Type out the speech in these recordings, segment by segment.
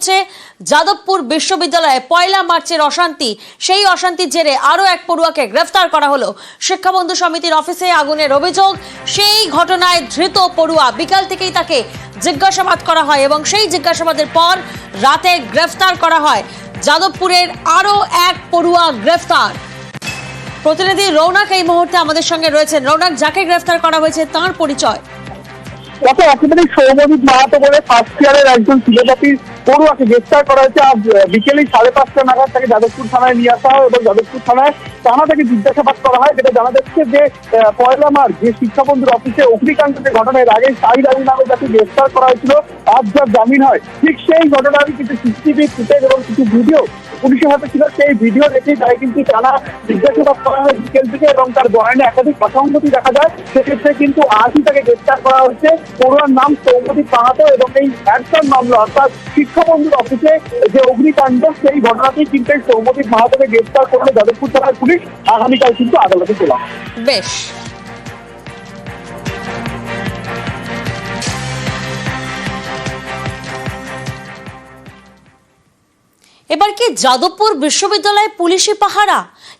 হচ্ছে যাদবপুর বিশ্ববিদ্যালয়ে পয়লা মার্চের অশান্তি। সেই অশান্তির জেরে আরো এক পড়ুয়াকে গ্রেফতার করা হলো। শিক্ষাবন্ধু সমিতির অফিসে আগুনের অভিযোগ। সেই ঘটনায় ধৃত পড়ুয়া বিকাল থেকেই তাকে জিজ্ঞাসাবাদ করা হয় এবং সেই জিজ্ঞাসাবাদের পর রাতে গ্রেফতার করা হয়। যাদবপুরের আরো এক পড়ুয়া গ্রেফতার। প্রতিনিধি রৌনক এই মুহূর্তে আমাদের সঙ্গে রয়েছেন। রৌনক, যাকে গ্রেফতার করা হয়েছে তার পরিচয়। একেবারে সৌম্যজিৎ মাহাতো বলে ফার্স্ট ইয়ারের একজন ফিলোসফির পড়ুয়াকে গ্রেফতার করা হয়েছে। আজ বিকেলে 5:30টা নাগাদ তাকে যাদবপুর থানায় নিয়ে আসা হয় এবং যাদবপুর থানায় টানা থেকে জিজ্ঞাসাবাদ করা হয়। যেটা জানা যাচ্ছে যে পয়লা মার্চ যে শিক্ষাবন্ধুর অফিসে অগ্নিকাণ্ড যে ঘটনার আগে শাহিদ আলী নামে যাকে গ্রেফতার করা হয়েছিল, আজ যার জামিন হয়, ঠিক সেই ঘটনারই কিছু সিসিটিভি ফুটেজ এবং কিছু ভিডিও পুলিশের হাতে ছিল। সেই ভিডিও দেখেই তাই কিন্তু টানা জিজ্ঞাসাবাদ করা হয় বিকেল থেকে এবং তার বয়ানে একাধিক অসঙ্গতি দেখা যায়। সেক্ষেত্রে কিন্তু আজই তাকে গ্রেফতার করা হয়েছে। পড়ুয়ার নাম সৌম্যজিৎ মাহাতো এবং এই অ্যাকশন মামলা অর্থাৎ শিক্ষাবন্ধুর অফিসে যে অগ্নিকাণ্ড সেই ঘটনাতেই কিন্তু এই সৌম্যজিৎ মাহাতোকে গ্রেফতার করলে যাদবপুর থানার পুলিশ। আগামীকাল কিন্তু আদালতে তোলা। বেশ, এবার কি যাদবপুর বিশ্ববিদ্যালয়ে পুলিশি পাহারা?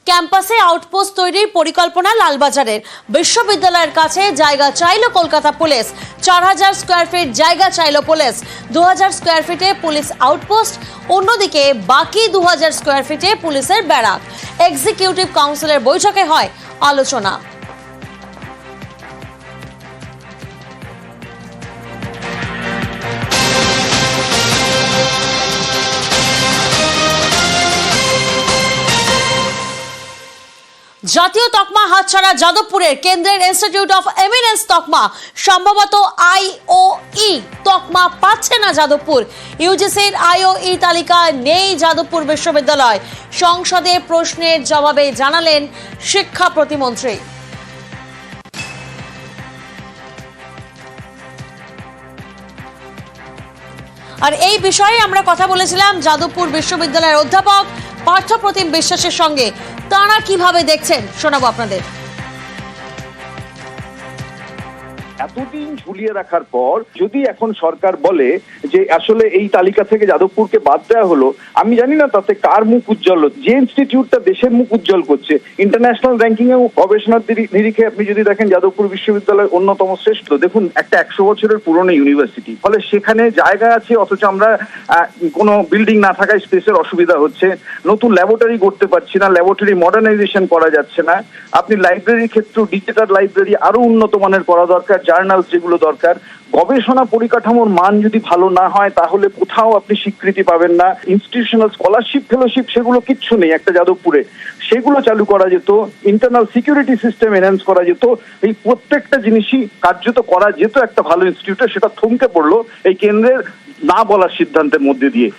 ক্যাম্পাসে আউটপোস্ট তৈরির পরিকল্পনা লালবাজারের। বিশ্ববিদ্যালয়ের কাছে জায়গা চাইল কলকাতা পুলিশ। 4000 স্কোয়ার ফিট জায়গা চাইল পুলিশ। 2000 স্কোয়ার ফিটে পুলিশ আউটপোস্ট, অন্যদিকে বাকি 2000 স্কোয়ার ফিটে পুলিশের ব্যারাক। এক্সিকিউটিভ কাউন্সিলের বৈঠকে হয় আলোচনা। জাতীয় তকমা হাতছাড়া যাদবপুরের কেন্দ্রের ইনস্টিটিউট অফ এমিনেন্স তকমা। সম্ভবত IOE তকমা পাচ্ছে না যাদবপুর। ইউজিসির IOE তালিকায় নেই যাদবপুর বিশ্ববিদ্যালয়। সংসদে প্রশ্নের জবাবে জানালেন শিক্ষা প্রতিমন্ত্রী। আর এই বিষয়ে আমরা কথা বলেছিলাম যাদবপুর বিশ্ববিদ্যালয়ের অধ্যাপক পার্থপ্রতিম বিশ্বাসের সঙ্গে। তারা কিভাবে দেখছেন শোনাবো আপনাদের। এতদিন ঝুলিয়ে রাখার পর যদি এখন সরকার বলে যে আসলে এই তালিকা থেকে যাদবপুরকে বাদ দেওয়া হলো, আমি জানি না তাতে কার মুখ উজ্জ্বল হচ্ছে। যে ইনস্টিটিউটটা দেশের মুখ উজ্জ্বল করছে, ইন্টারন্যাশনাল র্যাঙ্কিং এ গবেষণার নিরিখে আপনি যদি দেখেন যাদবপুর বিশ্ববিদ্যালয় অন্যতম শ্রেষ্ঠ। দেখুন, একটা 100 বছরের পুরনো ইউনিভার্সিটি, ফলে সেখানে জায়গা আছে অথচ আমরা কোনো বিল্ডিং না থাকায় স্পেসের অসুবিধা হচ্ছে। নতুন ল্যাবরেটরি করতে পারছি না, ল্যাবরেটরি মডার্নাইজেশন করা যাচ্ছে না। আপনি লাইব্রেরির ক্ষেত্রেও ডিজিটাল লাইব্রেরি আরো উন্নত মানের করা দরকার, জার্নালস যেগুলো দরকার। গবেষণা পরিকাঠামোর মান যদি ভালো না হয় তাহলে কোথাও আপনি স্বীকৃতি পাবেন না। ইনস্টিটিউশনাল স্কলারশিপ, ফেলোশিপ সেগুলো কিচ্ছু নেই একটা যাদবপুরে। সেগুলো চালু করা যেত, ইন্টারনাল সিকিউরিটি সিস্টেম এনহ্যান্স করা যেত। এই প্রত্যেকটা জিনিসই কার্যত করা যেত একটা ভালো ইনস্টিটিউটে। সেটা থমকে পড়লো এই কেন্দ্রের না বলার সিদ্ধান্তের মধ্যে দিয়ে।